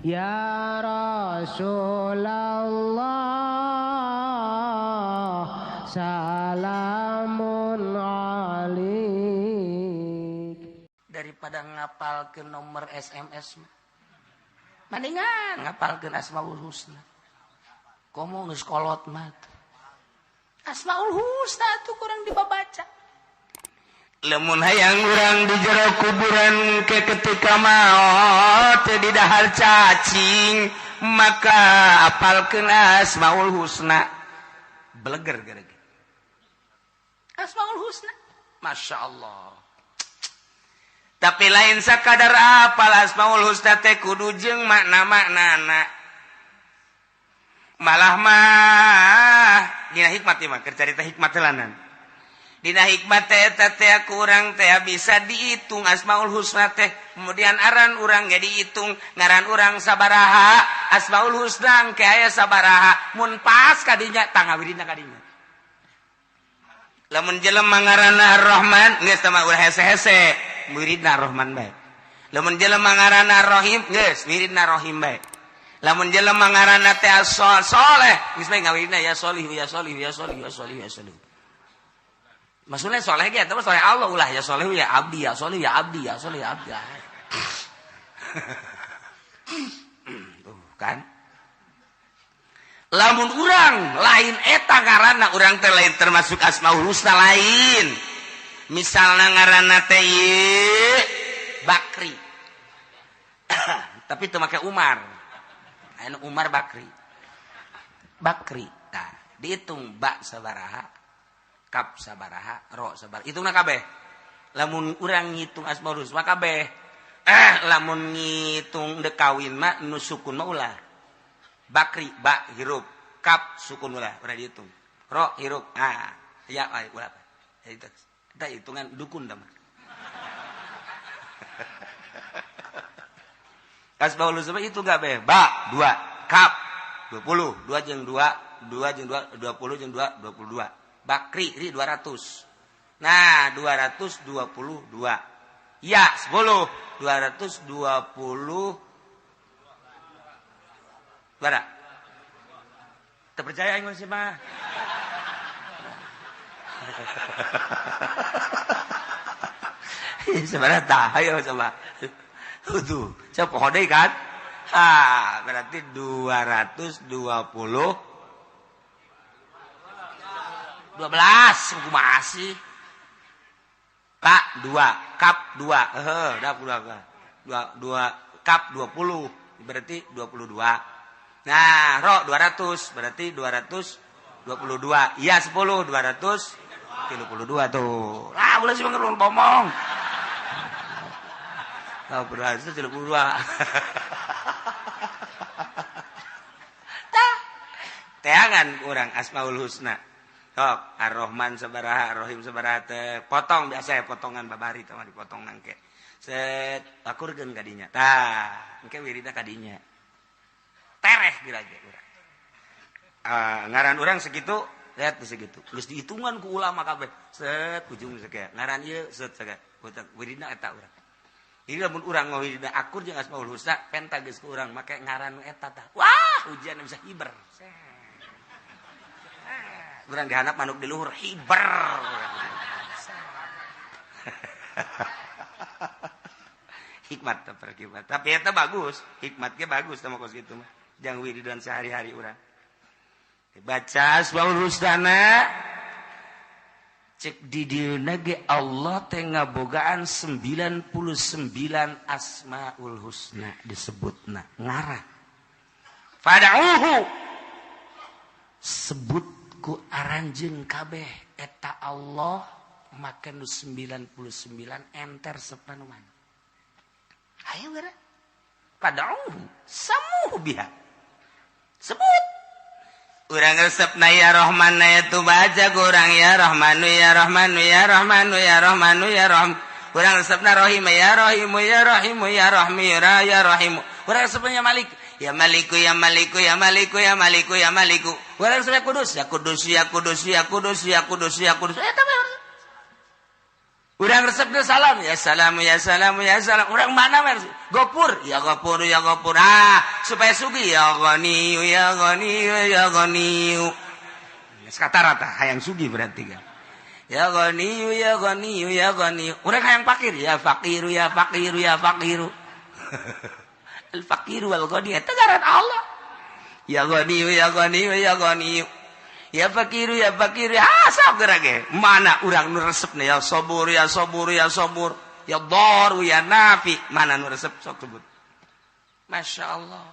Ya Rasulullah salamun alik. Daripada ngapal ke nomor SMS mendingan ngapal ke Asmaul Husna. Komo geus kolot mah Asmaul Husna tuh kurang dibaca. Lamun hayang urang di jero kuburan ke ketika maot di dahar cacing maka apalkeun Asmaul Husna. Beleger gara-gara Asmaul Husna. Masya Allah. Tapi lain sakadar apal Asmaul Husna teh kudu jeung makna-maknana. Malah mah dina hikmat mah keur carita hikmat telanan. Dina hikmat teh teh kurang teh bisa dihitung Asmaul Husna teh. Kemudian aran urang ge dihitung, ngaran urang sabaraha, Asmaul Husna engke aya sabaraha, mun pas kadinya tangawirina kadinya. Lamun jelema ngaranna Ar-Rahman geus teh mah ulah hese-hese, muridna Ar-Rahman bae. Lamun jelema ngaranna Ar-Rahim geus muridna Rahim bae. Lamun jelema ngaranna teh Soleh geus bae ngawirina ya Solih ya Solih ya Solih ya Solih ya Solih. Maksudnya soleh ge eta mah soleh Allah ulah ya Solih ya abdi ya Solih ya abdi ya Solih ya abdi. Tuh kan. Lamun urang lain eta ngaranna urang teh lain termasuk Asmaul Husna lain. Misalna ngaranna teh Bakri. Tapi teu make Umar. Anu Umar Bakri. Bakri. Nah, dihitung ba sabaraha, kap sabaraha, ro sabaraha. Hitungna kabeh. Lamun urang ngitung Asmaul Husna kabeh. Lamun ngitung dek kawin mah nu sukun mah ulah. Bakri ba hirup, kap sukun ulah, urang dihitung. Ro hirup. Ah, ya ulah. Eta hitungan dukun dah mah. Asmaul Husna itu enggak be. Ba 2, kap 20, 2 jeung 2, 2 jeung 2 20 jeung 2 22. Bakri ri 200. Nah, 222. Ya 10, 220. Bara. Terpercaya aing sih mah. Sebenarnya tah ayo coba. Tuh, saya pohon deh kan? Berarti 220 12 kumaha sih? Kak 2, kap 2. Dah 2 kap 20 berarti 22. Nah, ro 200 berarti 222. Iya 10 232 tuh. Lah, ulah sih ngomong bomong. Nah, berhasil 32. Teangan orang Asmaul Husna. Sok, Ar-Rahman sabaraha, Ar-Rahim sabaraha teh potong biasa ya potongan babari teh mah dipotong nangke. Set akurkeun kadinya. Tah, engke wirina kadinya. Tereh gila ge urang. Ngaran urang segitu, lihat segitu. Geus dihitungan ku ulama kabeh. Set ujung sakea. Ngaran ieu set sakea. Wirina eta urang. Ini lamun urang ngawirina akur jeung Asmaul Husna penta geus ku urang make ngaran eta tah. Wah, ujian bisa hiber. Urang dihandap manuk di luhur hiber. Hikmat teh perhikmat. Tapi eta bagus, hikmatnya bagus teh kos kitu mah. Jang wiridan sehari-hari urang. Baca Asmaul Husna cek di dieuna ge Allah teh ngabogaan 99 Asmaul Husna disebutna ngarah. Fad'uhu sebut ku aranjeun kabeh eta Allah make nu 99 enter sepanuan. Hayu gara. Fad'uhu samuhu biha. Sebut. Urang resepna ya Rahman ya tu baca kurang ya Rahmanu ya Rahmanu ya Rahmanu ya Rahmanu ya Rahman. Urang resepna Rahim ya Rahimu ya Rahimu ya Rahmi ya Rahimu. Urang resepna Malik ya Maliku ya Maliku ya Maliku ya Maliku ya Maliku. Urang resepna Kudus ya Kudus ya Kudus ya Kudus ya Kudus ya Kudus. Eta mah. Urang resep ke salam, ya salam, ya salam, ya salam. Urang mana versi? Gopur, ya gopur, ya gopur. Ah, supaya sugi, ya goniu, ya goniu, ya goniu. Kata rata, hayang sugi berarti kan. Ya goniu, ya goniu, ya goniu. Urang hayang fakir, ya fakiru, ya fakiru, ya fakiru. Al fakiru wal goni, itu ngaran Allah. Ya goniu, ya goniu, ya goniu. Ya fakiru, ya fakiru, asap gerage. Mana urang nu resepna ya sabur, ya sabur, ya sabur. Ya daru, ya nafi. Mana nu resep sok sebut. Masya Allah.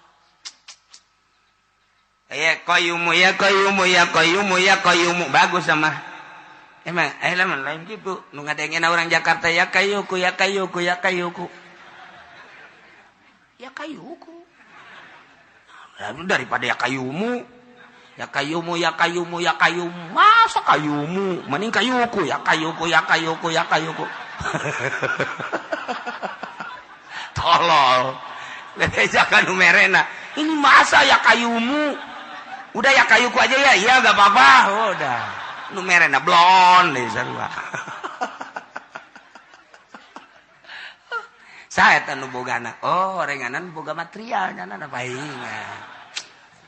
Ya qayyumu, ya qayyumu, ya qayyumu, ya qayyumu. Bagus sama. Emang, lain gitu. Nu ngadengin orang Jakarta, ya kayuku, ya kayuku, ya kayuku. Ya kayuku. Lalu daripada ya kayumu. Ya kayumu, ya kayumu, ya kayumu. Masa kayumu? Mending kayuku, ya kayuku, ya kayuku, ya kayuku. Tolol. Ledejakan numerena. Ini masa ya kayumu? Udah ya kayuku aja ya. Iya gak apa-apa. Udah. Numerena blon deh sarua. Saya tanu bogana. Oh, renganan boga material nyana apa ingat.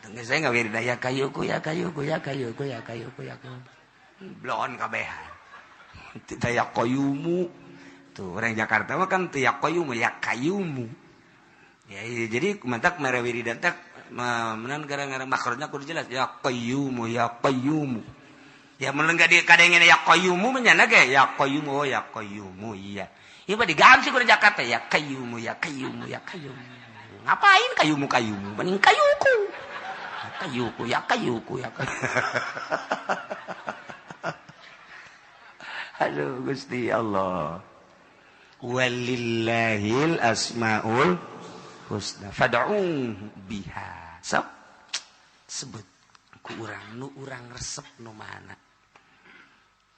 Saya nggak wirida ya kayuku, ya kayuku, ya kayuku, ya kayuku, ya kayuku. Blon kabehan. Tidak ya kayumu. Tuh orang Jakarta mah kan ya kayumu, ya kayumu. Ya jadi mantak mere wirida tak menan gara-gara makrotnya kudu jelas ya kayumu, ya kayumu. Ya mun enggak dikadengin ya kayumu menyana ge ya kayumu, oh ya kayumu iya. Ieu mah diganti ku Jakarta ya kayumu, ya kayumu, ya kayumu. Ngapain kayumu? Mending kayuku. Kayuku, ya kayuku, ya kayuku. Aduh Gusti Allah. Walillahil asmaul husna fad'uhu biha. Sebut ku urang nu urang resep nu mana.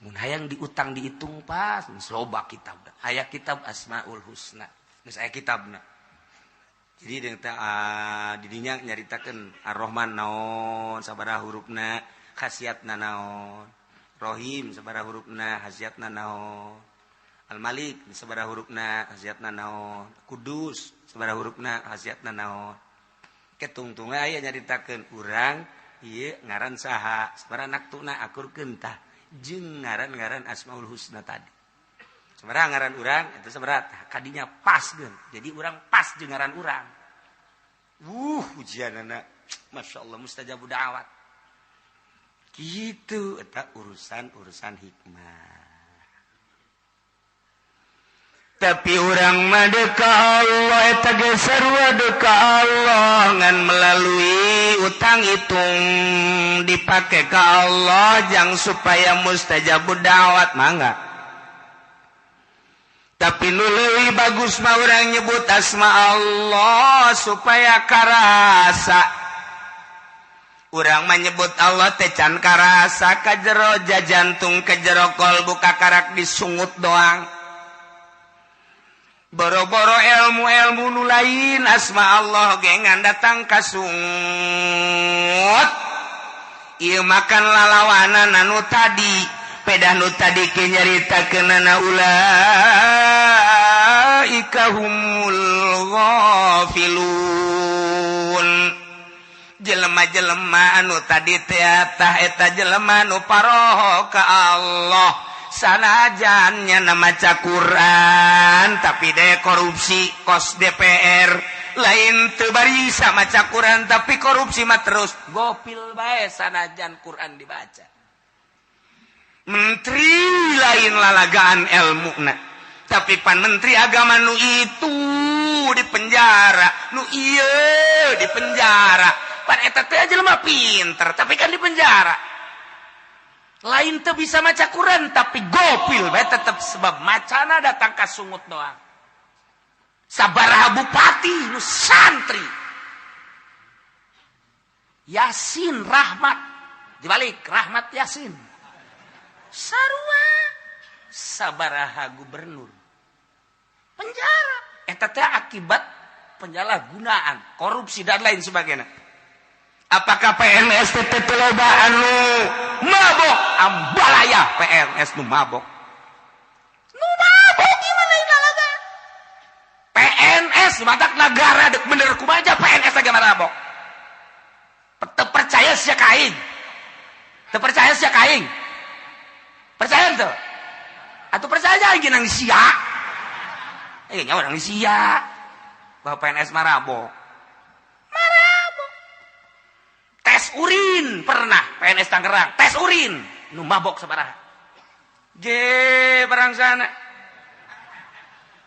Mun hayang diutang dihitung pas, loba kitab. Aya kitab Asmaul Husna. Geus aya kitabna. Jadi didinya nyaritakeun Ar-Rahman naon, sabaraha hurufna, khasiatna naon. Rohim sabaraha hurufna, khasiatna naon. Al-Malik sabaraha hurufna, khasiatna naon. Kudus sabaraha hurufna, khasiatna naon. Ketungtungna aya nyaritakeun urang ieu ngaran saha, sabaraha naktuna akurkeun tah jeung ngaran-ngaran Asmaul Husna tadi. Sabaraha ngaran urang eta sabaraha kadinya pas geun. Jadi urang pas jeung ngaran urang. Ujianana Masya Allah mustajabud da'wat. Gitu eta urusan hikmah. Tapi urang mah deka Allah eta ge sarua deka Allah ngan melalui utang hitung dipake ka Allah jang supaya mustajabud da'wat mangga. Tapi nu leuwih bagus mah urang nyebut asma Allah supaya karasa. Urang mah nyebut Allah teh can karasa ka jero jantung ka jero kolbu ka karak disungut doang. Boro-boro ilmu nu lain asma Allah ge ngandatang ka sungut. Ieu makan lalawanan anu tadi pedah nu tadi ke nyaritakeunana ulaika humul ghafilun. Jelema-jelema anu tadi teh tah eta jelema nu paroho ka Allah. Sanajan nya maca Quran tapi daya korupsi kos DPR. Lain teu barisa maca Quran tapi korupsi mah terus gopil bae sanajan Quran dibaca. Menteri lain lalagaan ilmuna. Tapi pan menteri agama nu itu di penjara, nu ieu di penjara. Pan eta teh jelema pinter tapi kan di penjara. Lain teu bisa maca Quran tapi gopil bae tetep sebab macana datang ka sungut doang. Sabaraha bupati nu santri. Yasin Rahmat dibalik Rahmat Yasin. Sarua sabaraha gubernur penjara eta teh akibat penyalahgunaan korupsi dan lain sebagainya. Apakah PNS teh loba anu mabok ambalaya PNS nu mabok PNS matak negara dek bener kumaha PNS lagi marabok. Percaya sia kaing. Teu percaya sia kaing. Percaya teu? Atuh percaya aja nang sia. Nya urang di sia. Bahwa PNS marabok. Marabok. Tes urin pernah PNS Tangerang, tes urin nu mabok sabaraha. Barang sana.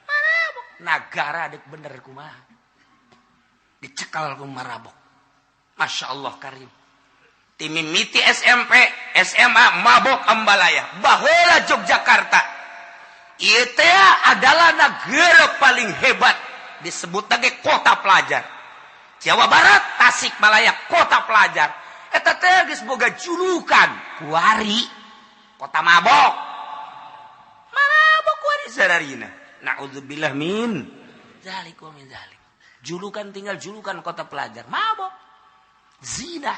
Marabok. Nagara dek bener kumaha. Dicekal ku marabok. Masya Allah karim. Timimiti SMP, SMA mabok ambalaya. Baheula Yogyakarta. Ieu teh adalah negara paling hebat disebut lagi kota pelajar. Jawa Barat, Tasikmalaya kota pelajar. Eta teh geus boga julukan kuari kota mabok. Mabok kuari sararina. Nauzubillah min zalik wa min zalik. Julukan tinggal julukan kota pelajar, mabok. Zina.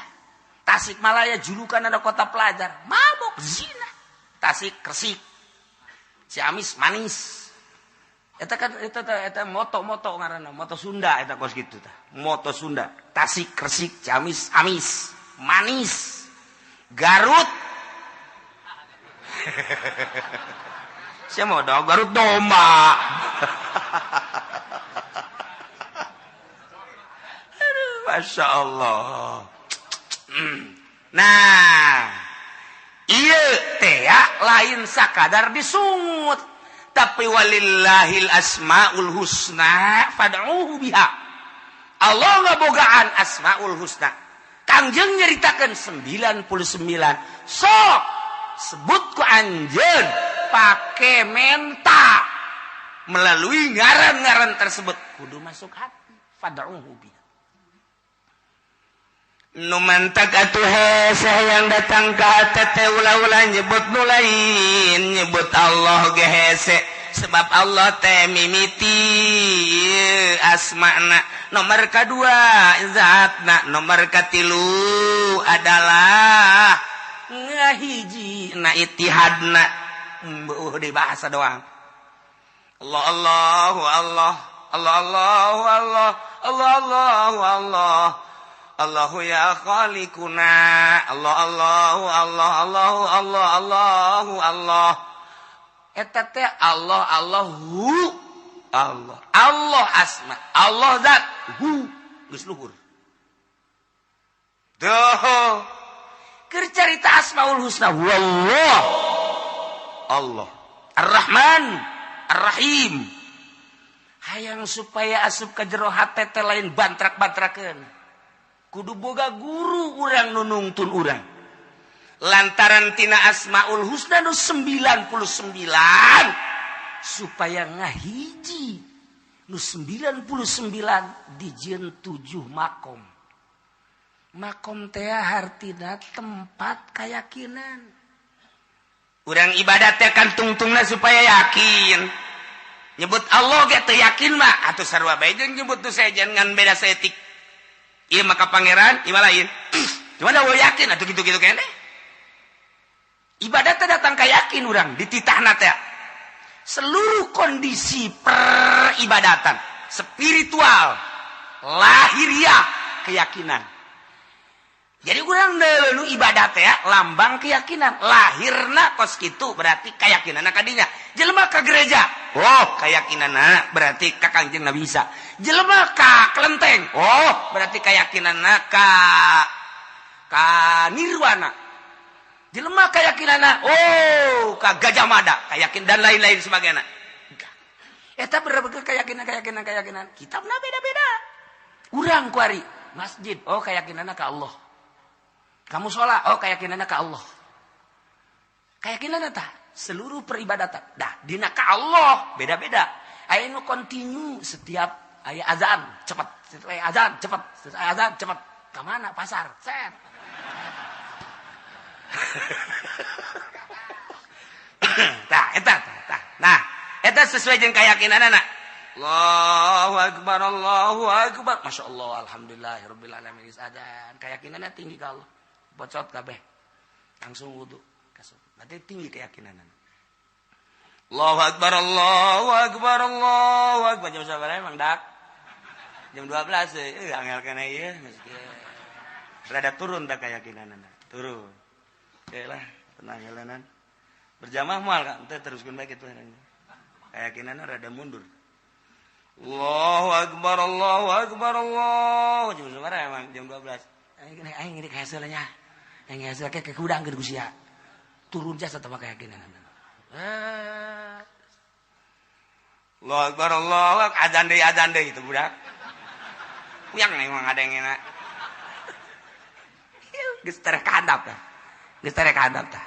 Tasikmalaya julukan ada kota pelajar, mabok, zina. Tasik, Kresik. Ciamis, manis. Eta moto ngaranna, moto Sunda eta kos kitu tah. Moto Sunda. Tasik, Kresik, Ciamis, amis, manis. Garut. Saya mau dong Garut domba. Masya Allah. Nah, ieu teh lain sakadar disungut, tapi walillahil asmaul husna fad'uhu biha. Allah ngabogaan asmaul husna. Kangjeng nyeritakeun 99. Sok sebut ku anjeun pake menta melalui ngaran-ngaran tersebut kudu masuk hati. Fad'uhu biha. Numantak atuh hese yang datang ke hati ulah-ulah nyebut nu lain, nyebut Allah ge hese sebab Allah teh mimiti asmana. Nomor kedua zatna, nomor katilu adalah ngahiji na itihadna. Di bahasa doang. Allah Allahu Allah Allah Allahu Allah Allah Allahu Allah Allahu ya khaliquna Allah Allahu Allah Allahu Allah Allahu Allah. Eta teh Allah Allahu Allah Allah asma Allah zat hu geus luhur. Doh keur carita asmaul husna wallah Allah Ar-Rahman Ar-Rahim. Hayang supaya asup ka jero hate teh lain bantrak-bantrakeun. Kudu boga guru urang nu nungtun urang. Lantaran tina asmaul husna nu 99 supaya ngahiji nu 99 dijieun 7 makom. Makom teh hartina tempat keyakinan. Urang ibadat teh kan tungtungna supaya yakin. Nyebut Allah ge teu yakin mah atuh sarua bae jeung nyebut tu sejen ngan beda setik. Iya maka pangeran, iya lain. Cuma dah yakin atau gitu-gitu kene. Ibadat datang ka yakin urang dititahna teh. Seluruh kondisi peribadatan, spiritual, lahiriah, keyakinan. Jadi urang nu ibadat teh lambang keyakinan. Lahirna kos kitu berarti keyakinanna kadinya. Jelema ka gereja, oh keyakinanna berarti ka Kangjeng Nabi Isa. Jelema ka kelenteng, oh berarti keyakinanna ka nirwana. Jelema keyakinanna oh ka Gajah Mada, keyakin dan lain-lain sebagainya. Eta bener-bener keyakinan. Kitabna beda-beda. Urang kuari masjid, oh keyakinanna ka Allah. Kamu sholat, oh keyakinannya ke Allah. Keyakinannya tah seluruh peribadatan. Dah, dina ka Allah beda-beda. Aya nu kontinu setiap aya azan cepat, setiap aya azan cepat, setiap aya azan cepat. Ka mana? Pasar. Set. Tah, eta tah. Nah, eta sesuai jeung keyakinanana. Allahu akbar, Allahu akbar. Masyaallah, alhamdulillahirabbil alamin. Azan keyakinannya tinggi ka Allah. Bocot kabeh langsung wudu kasut berarti tinggi keyakinan. Allahu akbar Allahu akbar Allahu akbar jam sabaraha emang dak jam 12 angel kena ieu rada turun tak keyakinanna turun oke lah tenang jalanan berjamaah moal kan teh teruskeun bae kitu keyakinanna rada mundur Allahu akbar Allahu akbar Allah jam sabaraha emang jam 12 aing ini kahaseul nya aing hasil ke kudang keur gusia turun jasa teh keyakinanna Allahu akbar Allahu akbar azan deui itu budak yang memang ada yang enak geus terek handap tah geus terek handap tah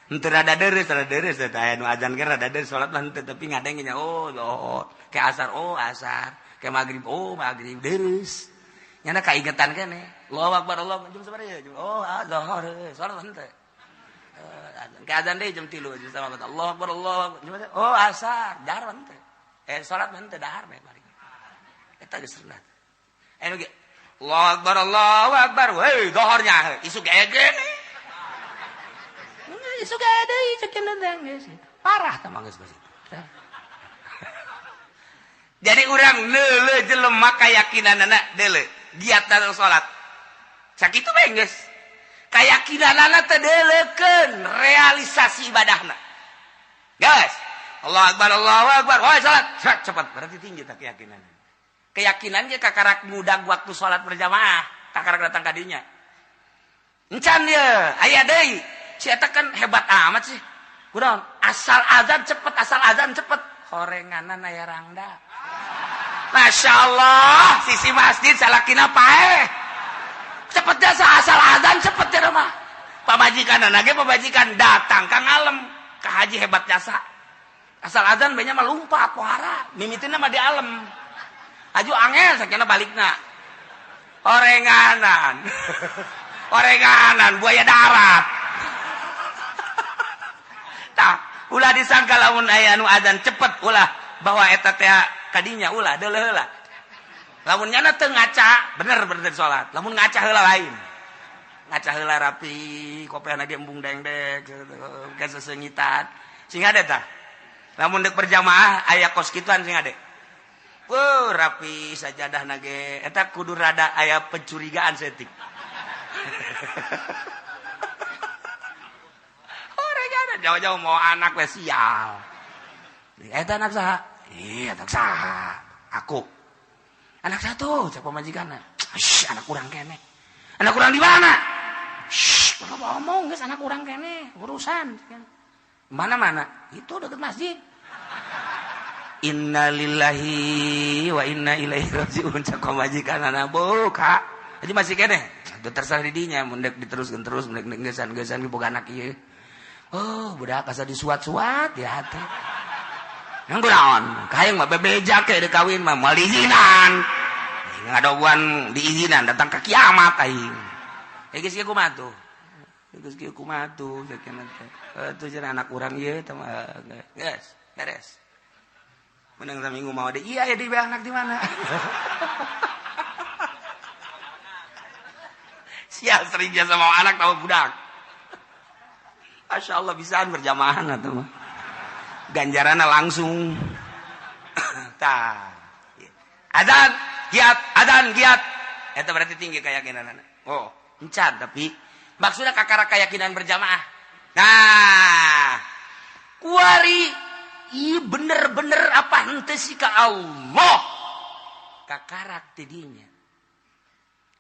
henteu rada deres tah aya nu azan ge rada deres salat mah henteu tapi ngadeng nya oh ke asar asar ke magrib magrib deres nyana kaingetan keneh Allahu akbar Allah jam sabaraha zuhur salat henteu ke azan deui jam 3 jam sama Allahu akbar Allah asar dahar henteu salat mah henteu dahar bae bari eta geus rendah Allahu akbar weh dohornya isuk ege nih isuk ege isuk kendang geus parah tah manggeus geus jadi urang leuleuh jelema kayakinanna deuleuh giatna salat sakitu bae geus kayakinanna teh deuleukeun realisasi ibadahna geus Allahu akbar woi salat cepat berarti tinggi tah keyakinanna keyakinan ge kakarak mudag waktu salat berjamaah kakarak datang ka dinya encan ye aya deui si eta kan hebat amat sih kunaon asal azan cepet horenganan aya rangda masyaallah sisi masjid salakina paeh cepet jasa asal azan cepet ya mah pamajikanna ge pamajikan datang ka ngalem ka haji hebat jasa asal azan banyak mah lumpat pohara mimitina mah di alem aju angel sakena balikna orenganan buaya darat tah ulah disangka lamun aya nu adzan cepet ulah bahwa eta teh kadinya ulah deuleuh heula lamun nyana teu ngaca bener salat lamun ngaca heula lain ngaca heula rapi kopehna ge embung dengdek geus sesengitan sing ade tah lamun deuk berjamaah aya kos kituan sing ade rapi sajadah nage eta kudu rada aya pencurigaan setik orangana jauh-jauh mau anak we sial eta anak saha anak saha aku anak satu cek pamajikanna anak kurang kene anak kurang di mana kalau ngomong geus anak kurang kene urusan mana itu dekat masjid Inna lillahi wa inna ilaihi raji'un cak majikanana boka jadi masih kene itu terserah di dinya mun dek diteruskeun terus mun dek gesan-gesan boga anak ieu budak asa disuat-suat ya teh nganggo naon kaeng mah bebeja ke deuk kawin mah moal diizinan ngadoguan diizinan datang ke kiamat aing geus kieu kumaha tuh geus kieu kumaha tuh sakena teh cenah anak urang ieu teh geus beres menang saminggu mau deh iya ya di anak di mana sial sering jasa mau anak tahu budak Masya Allah bisaan berjamaah tuh mah ganjarannya langsung tah adzan giat itu berarti tinggi keyakinan encan tapi maksudnya kakara keyakinan berjamaah nah kuari iya bener-bener apa henteu sih ka Allah kakarak tidinya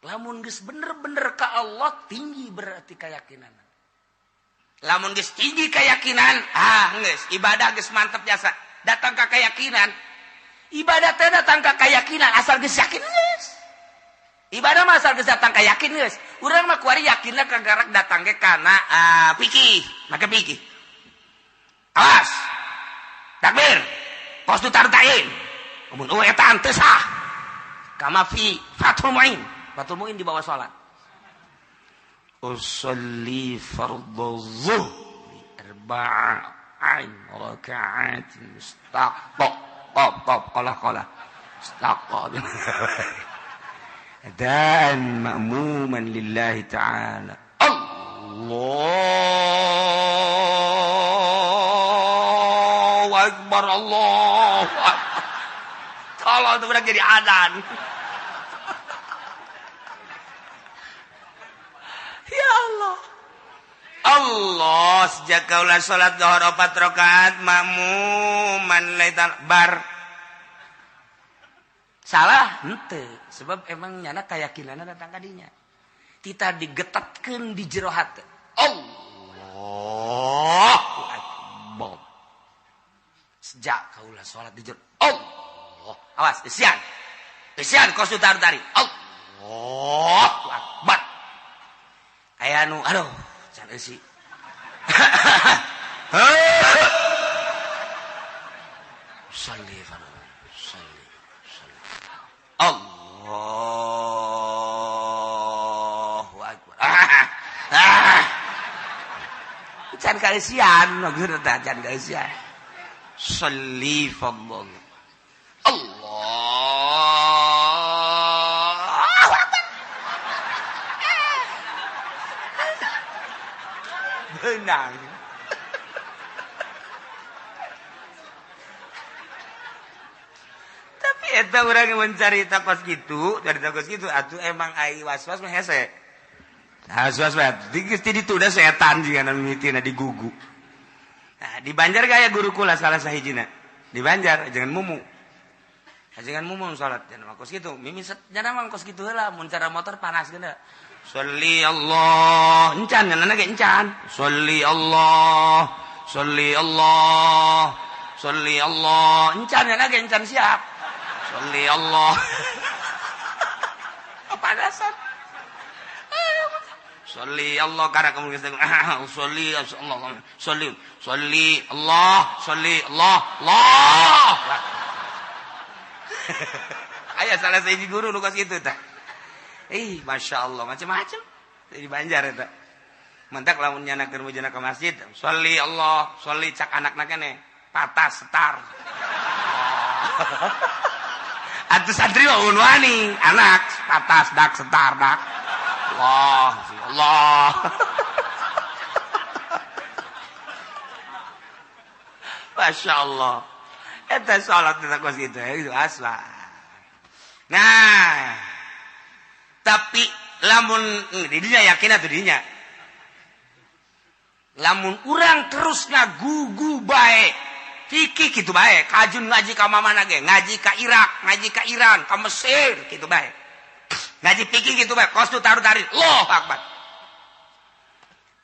lamun geus bener-bener ka Allah tinggi berarti keyakinan lamun geus tinggi keyakinan geus ibadah geus mantep jasa datang ka keyakinan ibadah teh datang ka keyakinan asal geus yakin geus ibadah mah asal geus datang ka yakin geus urang mah kuari yakinna kakarak datang ke kana pikih make pikih awas takbir kos tu tartain mun eta teu sah kama fi fathul muin di bawah salat usolli fardhu zuhri arba'in raka'atin mustaqbal qala mustaqbal dan ma'muman lillahi ta'ala Allah kalau itu udah jadi adzan Allah sejak kaula salat zuhur 4 rakaat makmuman laitan bar salah henteu sebab emang nyana keyakinanna datang kadinya kita digetatkeun di jero hate Allahu akbar sejak kaula salat di jero Allah awas isian kos tari Allahu akbar aya anu aduh can eusi salli Allahu akbar can kaisian maksudna teh can kaisian salli fadl Allahu akbar benang eta urang mencari takos gitu, dari takos gitu atuh emang ai was-was mah hese. Was-was mah geus di ditu da setan jiga anu mitina digugu. Nah, di Banjar gaya guru kula salah sahijina. Di Banjar jangan mumu. Jangan mumu salat jangan kos gitu. Mimi jangan mah kos gitu heula mun cara motor panas geuna. Sholli Allah, encan nana ge encan. Sholli Allah. Sholli Allah. Sholli Allah. Encan nana ge encan siap. Sholli Allah. Panasan. Sholli Allah karena kamu geus sholli Allah. Sholli Allah. Allah. Aya salah sahiji guru nu kos kitu tah. Masya Allah macam-macam di Banjar eta. Mentak lamun nyanakeun mujana ka masjid, sholli Allah, sholli cak anakna keneh, patah setar. Atuh santri mah unwani, anak patas dak setar dak. Allah. Masya Allah. Eta salat kita kos gitu ya, itu asla. Nah, tapi lamun didinya yakin atau didinya. Lamun urang terus ngagugu bae. Fikih gitu bae, kajun ngaji ka mamana ge, ngaji ka Irak, ngaji ka Iran, ka Mesir gitu bae. Ngaji fikih gitu bae, kos tu taruh-taruh, Allahu Akbar.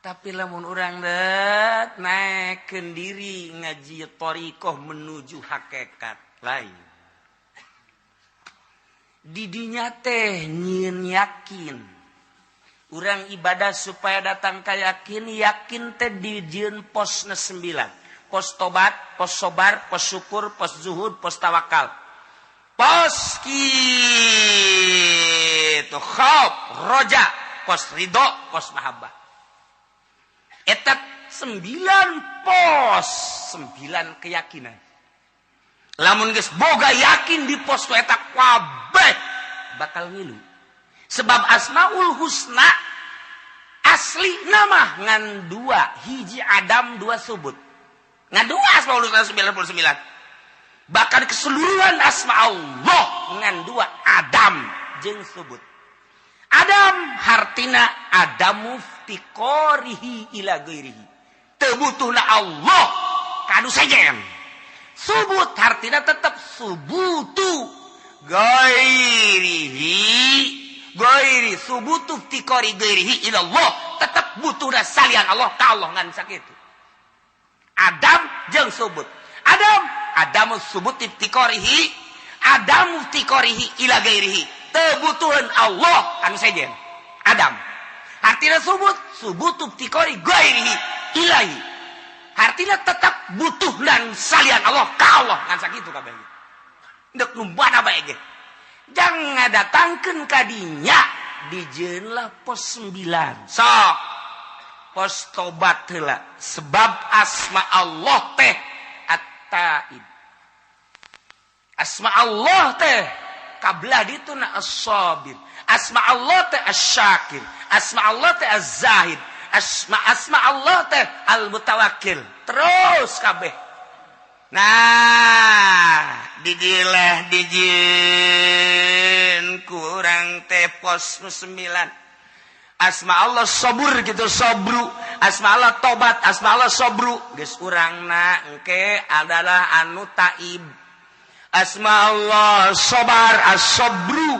Tapi lamun urang det naikkeun diri ngaji thariqah menuju hakikat lain. Didinya teh nyieun yakin. Urang ibadah supaya datang ka yakin teh dijieun posna 9. Pos tobat, pos sobar, pos syukur, pos zuhud, pos tawakal. Pos kitu khauf, roja, pos ridho, pos mahabbah. Eta 9 pos, 9 keyakinan. Lamun geus boga yakin di pos eta kabeh bakal ngilu. Sebab Asmaul Husna asli nama ngan 2, hiji Adam 2 subut. Ngan 2 Asmaul Husna 99. Bahkan keseluruhan asma Allah ngan 2 Adam jeung subut. Adam hartina Adamu ftiqorihi ila ghairihi. Teu butuhna Allah kanu sejen. Subut hartina tetap subutu ghairi subutu ftiqori ghairihi ila Allah tetap butuhna salian Allah ka Allah ngan sakitu. Adam jeung subut. Adamu subut ftiqorihi Adamu ftiqorihi ila ghairihi. Kebutuhan Allah anu sejen Adam artinya subut ftiqori ghairihi ilahi artinya tetap butuh dan salian Allah ka Allah ngan sakitu kabeh ndek numbana bae ge jangan datangkeun ka dinya dijieun lah pos 9 sok pos tobat heula sebab asma Allah teh at-taib asma Allah teh kablah dituna as-sabir asma Allah teh asy-syakir asma Allah teh az-zahid asma Allah teh al-mutawakkil terus kabeh nah dijieun kurang teh pos 9 asma Allah sabur gitu sabru asma Allah tobat, asma Allah sobru. Geus urangna engke adalah anu taib. Asma Allah sobar, as-sobru.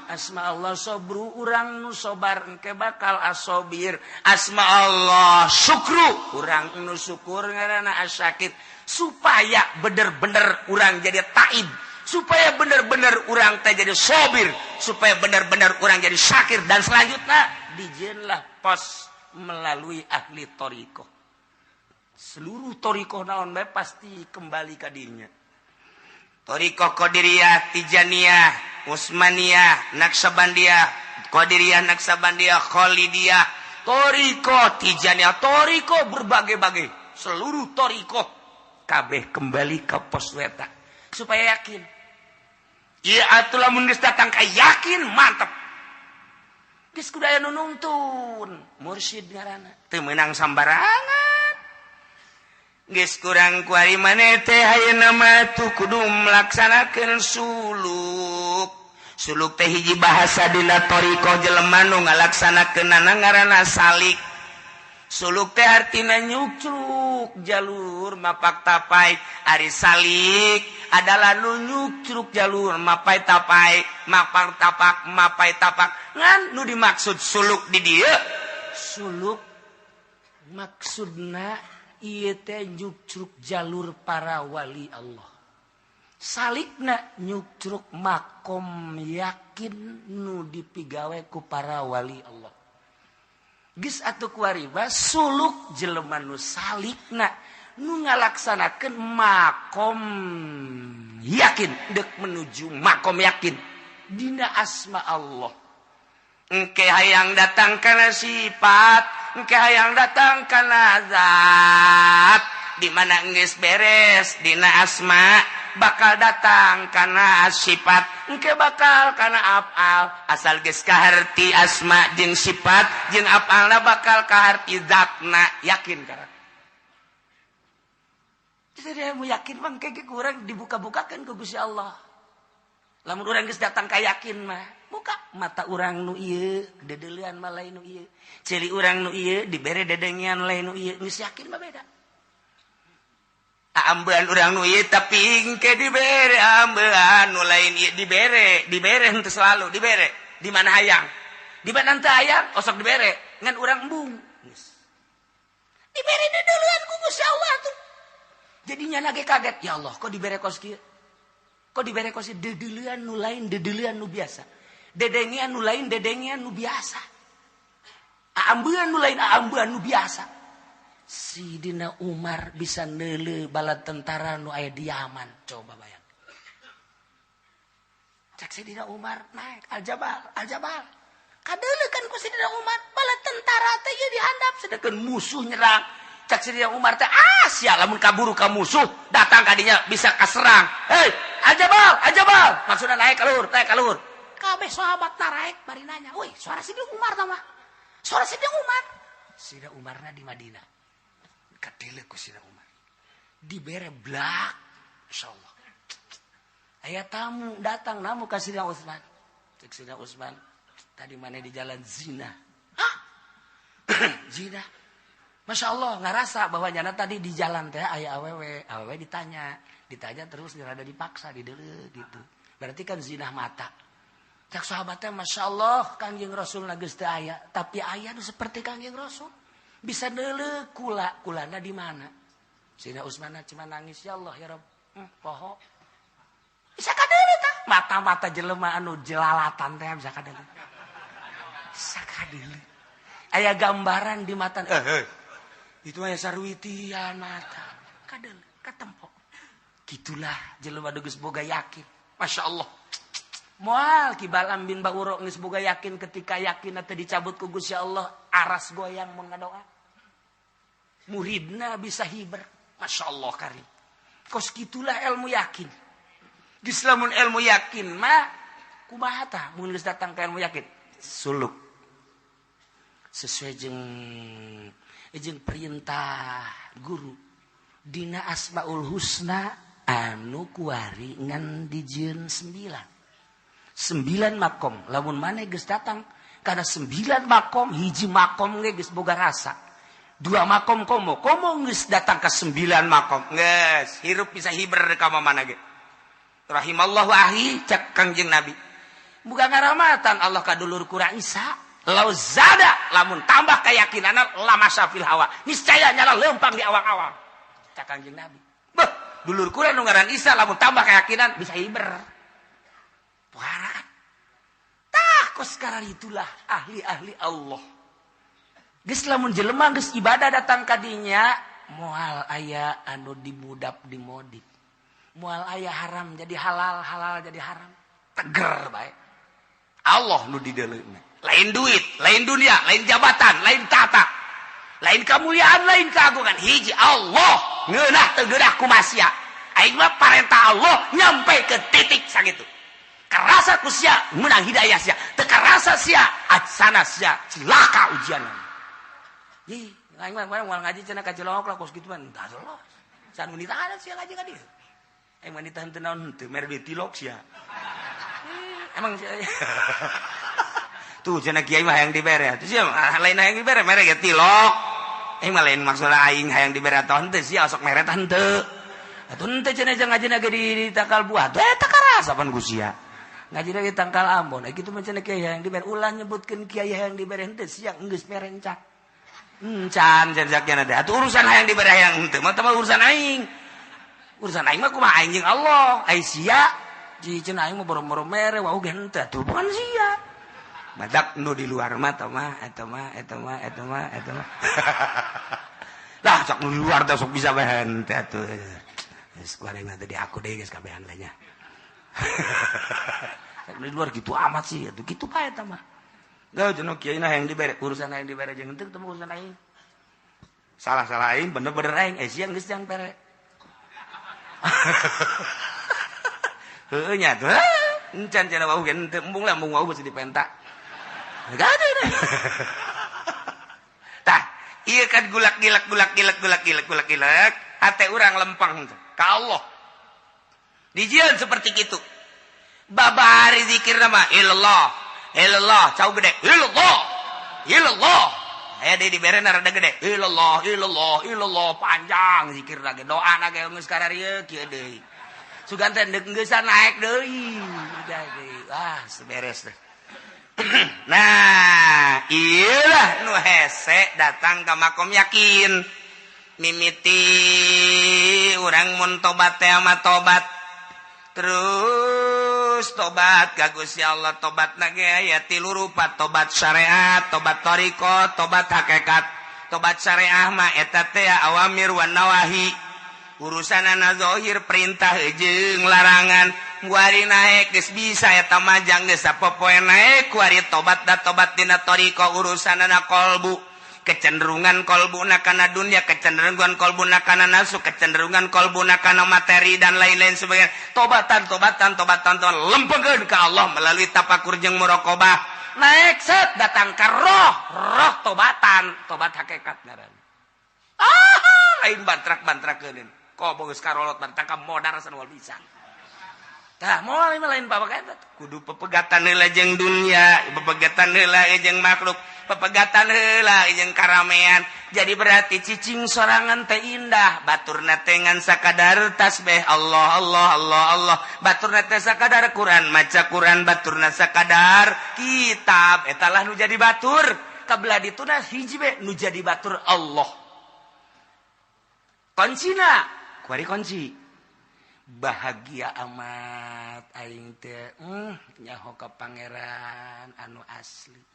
Asma Allah sobru, urang nu sobar engke bakal asobir. Asma Allah syukru, urang nu syukur ngaranna asyakir. Supaya bener-bener urang jadi taib, supaya bener-bener urang teh jadi sobir, supaya bener-bener urang jadi syakir, dan selanjutnya dijieunlah pos melalui ahli torikoh. Seluruh torikoh naon bae pasti kembali ka dirinya. Torikoh Qadiriyah, Tijaniyah, Utsmaniyah, Naqsabandiyah, Qadiriyah, Naqsabandiyah, Khalidiyah, torikoh Tijaniyah, torikoh berbagai-bagai, seluruh torikoh kabeh kembali ke pos weta supaya yakin. Ieu atuh lamun geus datang ka yakin mantep. Geus kudu aya nu nuntun, mursyid ngaranna, teu meunang sambarangan. Geus kurang kuari maneh teh ayeuna mah tuh kudu melaksanakeun suluk. Suluk teh hiji bahasa dina torikoh jelema nu ngalaksanakeunana ngaranna salik. Suluk teh artina nyucruk jalur mapak tapai. Ari salik adalah nu nyucruk jalur mapai tapai, mapak tapak, mapai tapak. Ngan nu dimaksud suluk di dieu. Suluk maksudna ieu teh nyucruk jalur para wali Allah. Salikna nyucruk makom yakin nu dipigawe ku para wali Allah. Geus atuh kuari bas suluk jelema nu salikna nu ngalaksanakeun makom yakin deuk menuju makom yakin dina asma Allah. Engke hayang datang kana sifat, engke hayang datang kana zat, di mana geus beres dina asma bakal datang kana sifat, engke bakal kana afal. Asal geus kaharti asma jeung sifat jeung afalna bakal kaharti zatna, yakin kana. Jadi anu yakin mah engke kurang dibuka-bukakeun ku Gusti Allah. Lamun urang geus datang ka yakin mah buka mata urang nu ieu, dedeulean mah lain nu ieu. Cili urang nu ieu dibere dedengian lain nu ieu, geus yakin mah beda. Ambean urang nu ieu tapi engke dibere ambean nu lain ieu dibere henteu selalu dibere. Di mana hayang? Di mana teu hayang osok dibere, ngan urang embung. Geus. Dibere dedeulean ku Gusti Allah tuh. Jadinya nage kaget, ya Allah kok dibere kos kieu? Kok dibere kos dedeulean nu lain dedeulean nu biasa. Dedengian nu lain dedengian nu biasa. Aambeun nu lain aambeun nu biasa. Sidina Umar bisa neuleuh bala tentara nu aya di Yaman, coba bayang. Cek Sidina Umar naik aljabal. Kadeuleuh kan ku Sidina Umar bala tentara teh ieu dihandap sedangkeun musuh nyerang. Cek Sidina Umar teh sia lamun kaburu ka musuh datang ka dinya bisa kaserang. Hei, aljabal. Maksudna naik kalur. Kabeh sahabat naraek bari nanya, "Woi, suara Sidina Umar tah mah?" Suara Sidina Umar. Sidina Umarna di Madinah. Kadeuleuh ku Sidina Umar. Dibere blak, insyaallah. Aya tamu datang namu ka Sidina Utsman. Cek Sidina Utsman, tadi mana di jalan zina. Hah? Zina. Masya Allah, ngarasa bahwa nyana tadi di jalan teh aya awewe ditanya terus rada dipaksa dideuleuh gitu. Berarti kan zina mata. Cak sahabatnya Masya Allah Kangjeng Rasul geus teu aya, tapi aya nu seperti Kangjeng Rasul. Bisa deuleuh kulana di mana? Sidina Utsman cuma nangis, ya Allah ya Rabb. Poho. Bisa kadeuleuh tah? Mata-mata jelema anu jelalatan teh bisa kadeuleuh. Bisa kadeuleuh. Aya gambaran di mata. Itu aya sarwitian mata. Kadeuleuh, katempo. Gitulah jelema geus boga yakin. Masya Allah. Moal Kibalam bin Ba'uro geus boga yakin ketika yakin teh dicabut ku Gusti Allah aras goyang mengadoa. Muridna bisa hiber. Masya Allah karim. Kos gitulah ilmu yakin. Geus lamun ilmu yakin mah kumaha tah mun geus datang ka ilmu yakin? Suluk. Sesuai jeung perintah guru. Dina Asmaul Husna anu kuari ngan dijieun 9 makom. Lamun maneh geus datang karena 9 makom, hiji makom ge geus boga rasa. 2 makom komo geus datang ke 9 makom geus hirup bisa hiber ka mana ge rahimallahu ahi cek Kangjeng Nabi buka ngaramatan Allah kadulur kurang Isa lau zada lamun tambah keyakinanna lama syafil hawa niscaya nyala lempang di awang-awang cek Kangjeng Nabi beuh dulur kurang nu ngaran Isa lamun tambah keyakinan bisa hiber puara kos sekarang itulah ahli-ahli Allah. Geus lamun jelema geus ibadah datang ka dinya moal aya anu dimudap dimodif. Moal aya haram jadi halal, halal jadi haram. Teger bae. Allah nu di deuleuna. Lain duit, lain dunia, lain jabatan, lain tata. Lain kemuliaan, lain keagungan. Hiji Allah ngeunah teu geurah ku masia. Aing mah parentah Allah nyampe ke titik sakitu. Kerasa ku sia menang hidayah sia teu karasa sia adsana sia cilaka ujianan ih aing mah moal ngaji cenah ka Cilongok lah kos kitu mah tah Allah san wanita ada sia ngaji ka dieu aing wanita henteu naon henteu mere duit tilok sia emang sia tuh cenah kiai mah hayang dibere tuh sia lain hayang dibere mere ge tilok aing mah lain maksudna aing hayang dibere atau henteu sia sok mere tah henteu atuh henteu cenah ngajina ge di Takal Buah teh teu karasa pan ku sia ngaji lagi Tangkal Ambon gitu macam kiai yang diber ulah nyebutkan kiai yang diber henteu siang geus merencak encan jajaknya ada atuh urusan hayang diber hayang henteu mah urusan aing mah kumaha aing jeung Allah ai sia ji cenah aing mah boro-boro mere wau ge henteu atuh bukan sia badak nu di luar mah eta mah lah sok nu di luar teh sok bisa bae henteu atuh geus kuareng tadi aku deui geus kabehan lah nya di luar gitu amat sih itu gitu pae eta mah gak jenok kiai nah yang dibere urusan yang dibere jeung henteu temu urusan aing salah aing bener-bener aing siang geus jang pere heuh nya tuh encan cenah wau ge henteu embung wau geus dipenta gak ada deh tah ieu kan gulak hate urang lempang ka Allah dijieun seperti itu. Babari zikir nama ilallah, cau gede. Ilallah. Aya di bere rada gede. Ilallah panjang zikir lagi. Doa na ge geus kararieu kieu deui. Sugan teh geus naik deui. Udah deui. Beres teh. Nah, ieulah nu hese datang ka makom yakin. Mimiti urang mun tobat teh mah tobat terus tobat ka Gusti Allah tobat na ge aya 3 rupa tobat syariat tobat thariqah tobat hakikat tobat syariah mah eta teh awamir wan nawahi urusanana zahir perintah jeung larangan kuari naek geus bisa eta majang geus sapopoe naek kuari tobat dina thariqah urusanana qalbu kecenderungan kolbuna kana dunia, kecenderungan kolbuna kana nafsu, kecenderungan kolbuna kana materi dan lain-lain sebagainya. Tobatan lempengkeun ka Allah melalui tapakur jeung muraqabah. Naik set datang ka roh tobatan, tobat hakikat ngaran. Lain bantrak-bantrakeun. Ko geus karolot bantrak ka modar sanwal bisa. Tah moal lain babakae kudu pepegatan heula jeung dunia, pepegatan heula jeung makhluk. Pepegatan heula jeung karamean jadi berarti cicing sorangan teh indah baturna teh ngan sakadar tasbih Allah baturna teh sakadar Quran maca Quran baturna sakadar kitab eta lah nu jadi batur kabelah dituna hiji be nu jadi batur Allah kuncina kuari kunci bahagia amat aing teh nyaho ka pangeran anu asli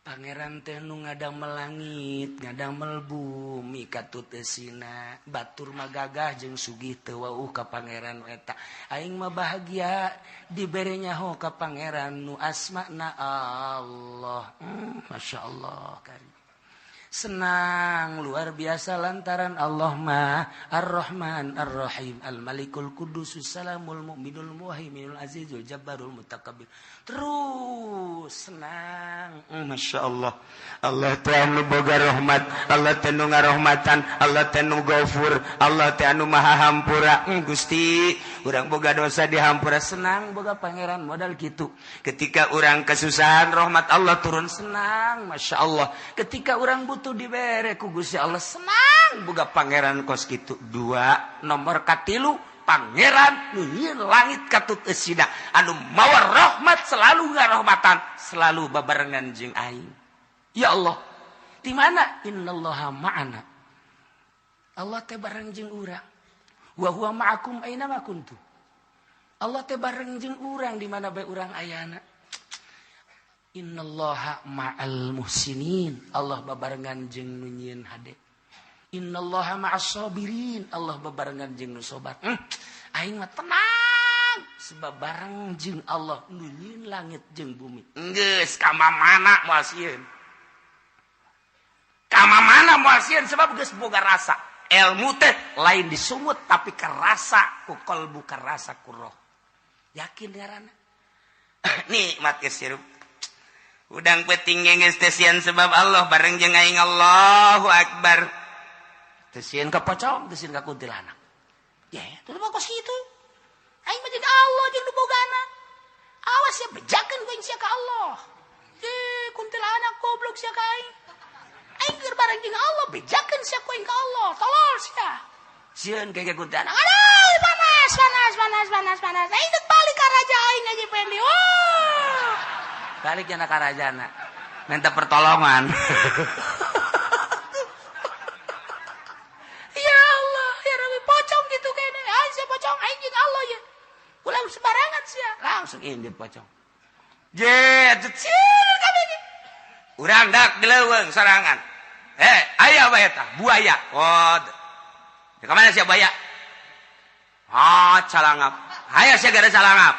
Pangeran teh nu ngadamel langit, ngadamel bumi katutesina, batur mah gagah jeung sugih teu wauh ka pangeran eta. Aing mah bahagia dibere nyaho ka pangeran nu asmana Allah. Masyaallah karim. Senang luar biasa lantaran Allah mah Ar-Rahman Ar-Rahim Al-Malikul Qudusus Salamul Mu'minul Muhaiminul Azizul Jabbarul Mutakabbir. Terus senang senang. Masya Allah. Allah teh anu boga rahmat, Allah teh anu ngarahmatan, Allah teh anu Ghafur, Allah teh anu Maha Hampura. Gusti, urang boga dosa dihampura, senang boga pangeran modal gitu. Ketika urang kesusahan, rahmat Allah turun, senang, Masya Allah. Ketika urang butuh dibere ku Gusti Allah, senang boga pangeran kos gitu. 2 nomor katilu, pangeran nu nyieun langit katut esida anu mawa rahmat, selalu ngarahmatan, selalu babarengan jeung aing. Ya Allah, di mana? Innallaha ma'ana. Allah teh bareng jeung urang. Wa huwa ma'akum aina ma kuntum. Allah teh bareng jeung urang di mana bae urang ayana. Innallaha ma'al muhsinin. Allah babarengan jeung nu nyieun hade. Innallaha ma'as sabirin. Allah babarengan jeung nu sobat. Aing mah tenang sebab bareng jeung Allah nu nyieun langit jeung bumi. Geus ka mana moal sieun. Kama mana muasieun sebab geus boga rasa. Ilmu teh lain disumut tapi kerasa ku kalbu, kerasa ku roh. Yakin ngaranna. Nikmat geus sirup. Udang peuting geus teh sieun sebab Allah bareng jeung aing, Allahu Akbar. Teh sieun ka pocong, teh sieun ka kuntilanak. Ya, itu mah kos kitu. Aing mah jeung Allah jeung nu bogana. Awas ya bejakeun ku sia ka Allah. Kuntilanak goblok sia ka aing. Aing keur bareng jeung Allah, bejakeun sia ku aing ka Allah. Tolol sia. Sieun kaya kuntilanak. Aduh, panas. Aing teh balik ka raja aing aja pendi. Oh. Balik cenah ka rajana. Minta pertolongan. Ya Allah, ya Rabbi, pocong gitu kayaknya. Aing sia pocong, aing jeung Allah ya. Ulah sembarangan sia. Langsung indit pocong. Jet, sieun kabeh ge. Urang dak dileuweung sorangan. Aya bae tah buaya. Oh. Di mana sia buaya? Calangap. Aya sia gara calangap.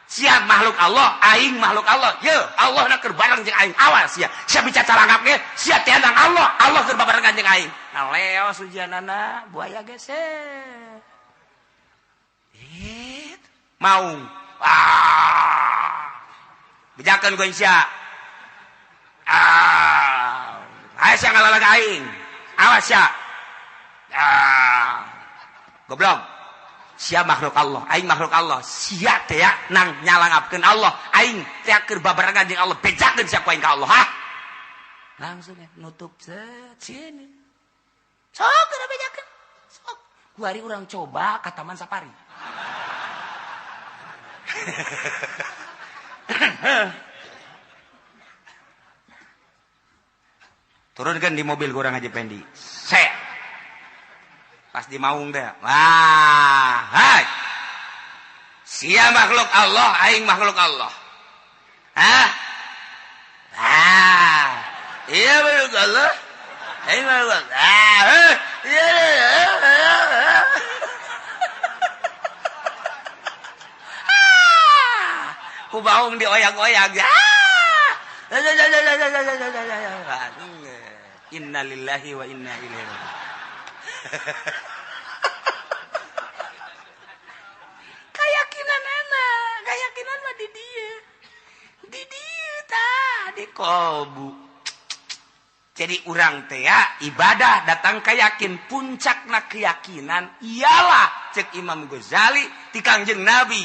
Sia makhluk Allah, aing makhluk Allah. Ye, Allah na keur bareng jeung aing. Awas sia. Sia bicara calangap ge, sia teh Allah, Allah keur barengan jeung aing. Leo sujanana buaya geus. Maung. Bejakeun ku sia. Ayo sia ngalalag aing. Awas sia. Goblok. Sia makhluk Allah, aing makhluk Allah. Sia teh nang nyalangapkeun Allah. Aing teh keur babarengan jeung Allah. Bejakeun sia ku aing ka Allah, ha? Langsung nutup sini. Sok geura bejakeun. Sok. Ku ari urang coba ka Taman Safari. Turunkan di mobil kurang aja pendi. Pas di maung deh. Wah, hai. Sia makhluk Allah, aing makhluk Allah. Hah? Iya makhluk Allah. Aing makhluk Allah. Ku baung dioyak-oyak. Inna lillahi wa inna ilaihi raji'un. Keyakinan mah di dieu. Di dieu tah, di kolbu. Jadi urang teh ibadah datang keyakin, puncakna keyakinan ialah cek Imam Ghazali ti Kangjeng Nabi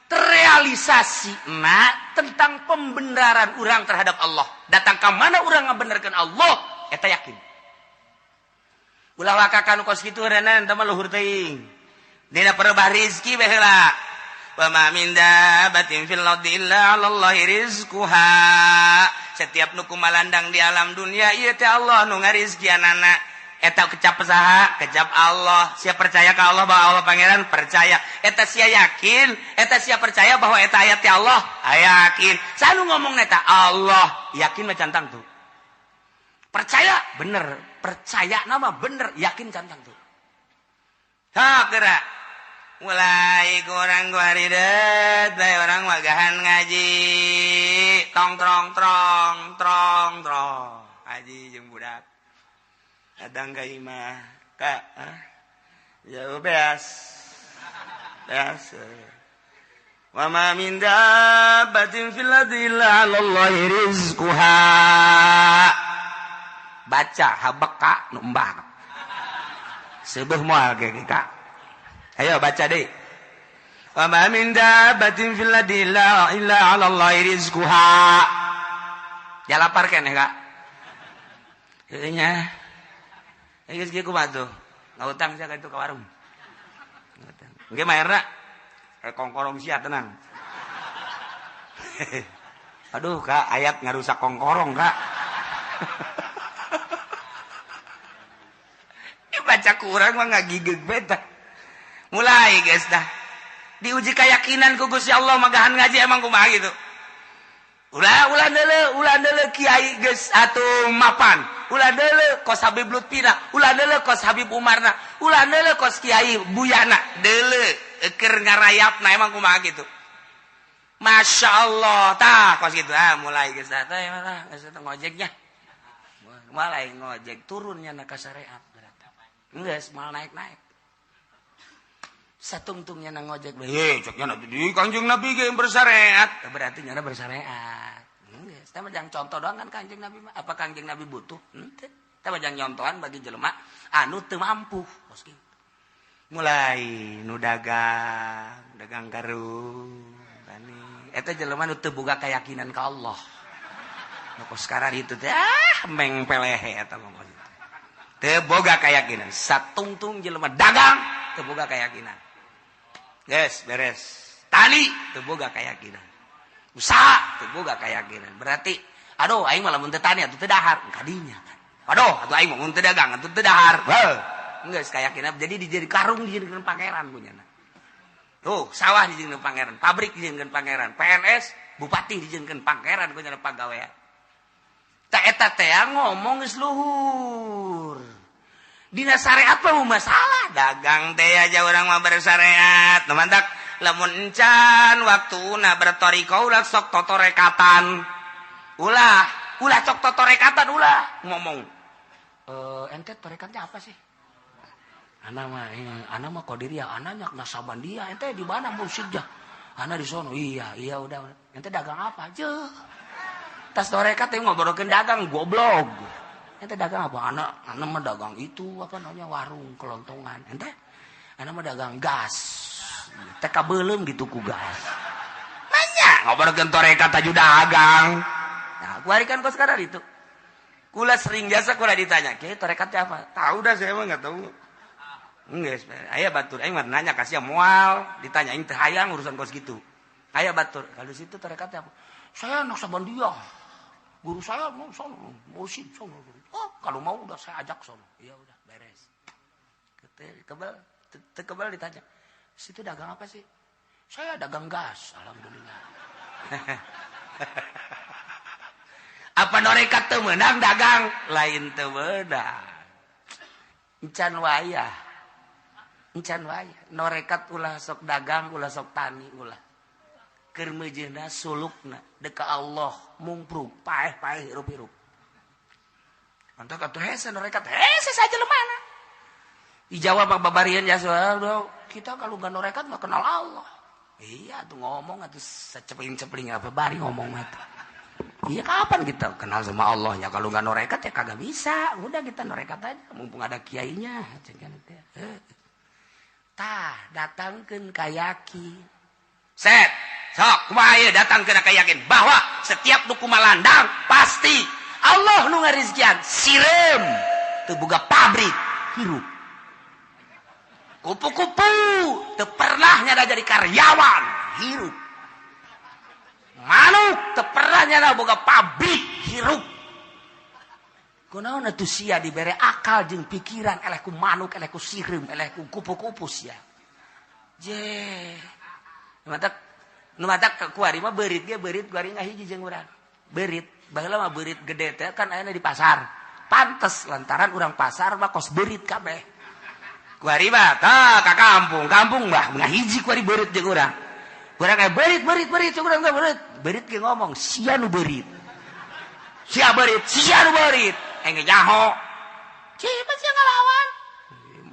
terrealisasi tentang pembenaran urang terhadap Allah. Datang ke mana urang ngabenerkeun Allah, eta yakin. Ulah wakakan kos kitu renan teh mah luhur teuing. Dina perebah rezeki bae heula. Wa ma min dabbatin fil ardi illa 'alallahi rizquha. Setiap nu kumalandang di alam dunia ieu teh Allah nu ngarizkianana. Eta kecap saha? Kecap Allah. Sia percaya ka Allah bahwa Allah pangeran, percaya. Eta sia yakin, eta sia percaya bahwa eta ayat ti Allah, yakin. Sanu ngomong eta Allah, yakin mah cantang tuh. Percaya bener, percaya nama bener, yakin cantang tuh. Ha geura. Mulai kurang guaridet, bae orang wagahan ngaji. Tong trong trong trong trong. Haji jeung budak. Kadang ka imah, Kak, jauh beas. Wa ma min dabbatin fil ardi illa 'alallahi rizquha. Baca habeka nu embang. Seueuh moal ge Kak. Ayo baca deui. Wa ma min dabbatin fil ardi illa 'alallahi rizquha. Jalaparkeun ya Kak. Heuh nya. Geus kieu kumaha tuh? Ngautang sia ka itu ka warung. Ngautang. Engke maerna kongkorong sia tenang. Aduh Kak, ayat ngarusak kongkorong Kak. Baca kurang mah ngagigeg beta. Mulai guys dah. Diuji keyakinan ku Gusti Allah magahan ngaji emang kumaha gitu. Ulah deuleu kiai geus atuh mapan. Ulah deuleu kos Habib Lutfina, ulah deuleu kos Habib Umarna, ulah deuleu kos Kiai Buyana, deuleu keur ngarayapna emang kumaha gitu. Masya Allah, tah kos gitu. Mulai geus tah geus ngojeknya. Mulai ngojek turunnya na ka syariat. Geus mal naik-naik. Satungtungnya na ngojek. Ceknya nanti di Kanjeng Nabi ge bersyariat. Berarti nya bersyariat. Geus, teh mah jang contoh doang kan Kanjeng Nabi mah. Apa Kanjeng Nabi butuh? Henteu. Teh mah jang nyontohan bagi jelema anu teu mampu. Kos kitu. Mulai nu dagang karung. Tani eta jelema nu teu boga keyakinan ka Allah. Nu kos karar itu teh meng pelehe eta mah. Teu boga keyakinan. Satungtung jelema dagang teu boga keyakinan. Guys, beres. Tani teu boga keyakinan. Usaha teu boga keyakinan. Berarti aduh aing mah lamun teu tani atuh teu dahar kadinya kan. Aduh atuh aing mah mun teu dagang atuh teu dahar. Geus keyakinan jadi dijadi karung dijadikeun pangeran punyana. Tuh, sawah dijadikeun pangeran, pabrik dijadikeun pangeran, PNS, bupati dijadikeun pangeran punyana pagawean. Tak eta teh ngomong geus luhur. Dina syariat mah masalah dagang teh aja urang mah bersyariat. Mantak lamun encan waktuna bertoriko ulah sok totorekatan. Ulah sok totorekatan ulah ngomong. Ente torekatnya apa sih? Ana mah Qadiriyah, ananya Nasabandia. Ente di mana musiknya? Ana di sono. Iya udah. Ente dagang apa aja? Tas torekat teh ngobrolkeun dagang goblok. Ente dagang apa? Ana mah dagang itu apa namanya warung kelontongan. Ente ana mah dagang gas. Teh kabeulem gitu ku gas. Nanya ngobrolkeun torekat aju dagang. Nah, kuarikan kos kadar itu. Kula sering biasa kula ditanya, "Kiai torekatnya apa?" Tahu dah saya mah enggak tahu. Enggak, aya batur aing mah nanya kasih moal, ditanyain teh hayang urusan kos gitu. Aya batur, kalau situ torekatnya apa? Saya Naksabandia. Guru saya mau sono, mursyid sono. Oh, kalau mau udah saya ajak sono. Iya udah beres. Kebal ditanya. Situ dagang apa sih? Saya dagang gas, alhamdulillah. Apa norekat teu meunang dagang? Lain teu meunang. Encan wayah. Norekat ulah sok dagang, ulah sok tani ulah. Keur meujeuhna sulukna deka Allah mungprug paeh-paeh hirup-hirup. Antak atuh hese norekat hese saja lemana. Dijawab babarian ya soal kita kalau enggak norekat enggak kenal Allah. Iya tuh ngomong atuh sacepling-cepling apa bari ngomong mah. Iya kapan kita kenal sama Allah ya kalau enggak norekat ya kagak bisa. Udah kita norekat aja mumpung ada kiainya. Tah datangkeun ka yakin. Set, sok kumaha ieu datangkeun ka yakin bahwa setiap nu kumalandang pasti Allah nu ngarizkian sireum teu boga pabrik hirup. Kupu-kupu teu pernah nyada jadi karyawan hirup. Manuk teu pernah nyada boga pabrik hirup. Kunaon atuh sia dibere akal jeung pikiran eleh ku manuk, eleh ku sireum, eleh ku kupu-kupu sia. Je. Nu matak kuari mah beurit kuari ngahiji jeung urang. Beurit, baheula mah beurit gede teh kan aya di pasar. Pantes lantaran urang pasar mah kos beurit kabeh. Kuari mah tah ka kampung mah ngahiji kuari beurit jeung urang. Urang aya beurit jeung urang beurit. Beurit ge ngomong, sia nu beurit. Sia nu beurit. Engge nyaho. Cih, pasti ngalawan.